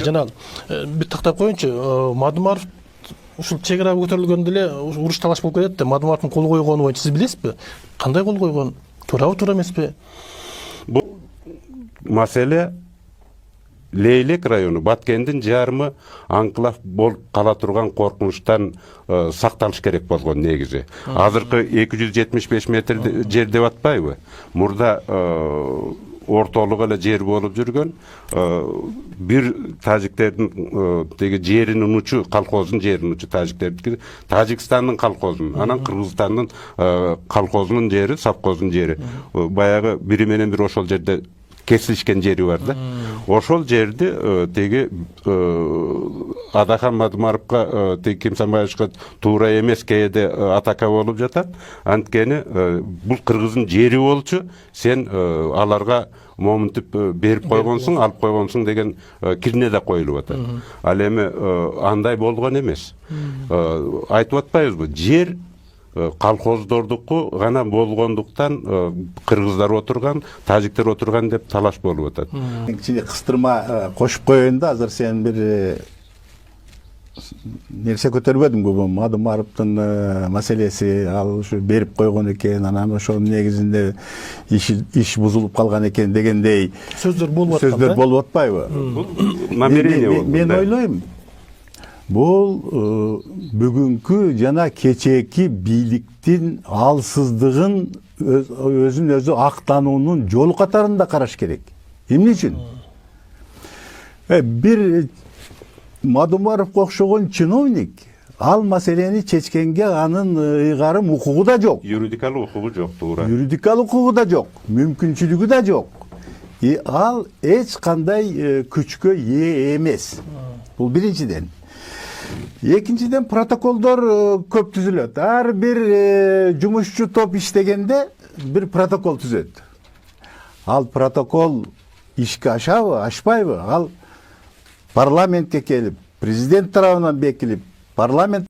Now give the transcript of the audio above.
Жана бир тактап коеюнчу, Мадумаров ушул чек ара көтөрүлгөндө эле уруш талаш болуп кетет да. Мадумаровдун кол койгону боюнча сиз билесизби? Кандай кол койгон? Туурабы, туура эмеспи? Бул маселе Лейлек району Баткендин жарымы анклав болуп кала турган коркунучтан сакталыш керек болгон негизи. Азыркы 275 метр жер деп атпайбы? Мурда ортолук эле жер болуп жүргөн, бир тажиктердин теги жеринин учу, колхоздун жеринин учу тажиктердики, Тажикстандын колхозунун, анан Кыргызстандын колхозунун жери, совхоздун жери. Баягы бири менен бир ошол жерде кесилишкен жери бар да. Ошол жерди теги Адахан Мадумаровга теги Кимсанбаевичка туура эмес кээде атака болуп жатат. Анткени бул Кыргыздын жери болчу, сен аларга момунтип берип койгонсуң, алып койгонсуң деген кирне да коюлуп атат. Ал эми андай болгон эмес. Айтып атпайбызбы? Жер колхоздордуку гана болгондуктан кыргыздар отурган, тажиктер отурган деп талаш болуп атат. Кичине кыстырма кошуп коеюн да, азыр сен бир нерсе көтөрбөдүңбү? Мадумаровдун маселеси, ал ушу берип койгон экен, анан ошонун негизинде иш бузулуп калган экен дегендей Сөздөр болуп атпайбы? Намерение. Мен ойлойм, бул бүгүнкү жана кечээки бийликтин алсыздыгын өзүн өзү актануунун жолу катарында караш керек. Эмне үчүн? Бир Мадумаровго окшогон чиновник ал маселени чечкенге анын ыйгарым укугу да жок. Юридикалык укугу жок, туура. Юридикалык укугу да жок, мүмкүнчүлүгү да жок. Ал эч кандай күчкө ээ эмес. Бул биринчиден. Экинчиден, протоколдор көп түзүлөт. Ар бир жумушчу топ иштегенде бир протокол түзөт. Ал протокол ишке ашабы, ашпайбы? Ал парламентке келип, президент тарабынан бекилип, парламент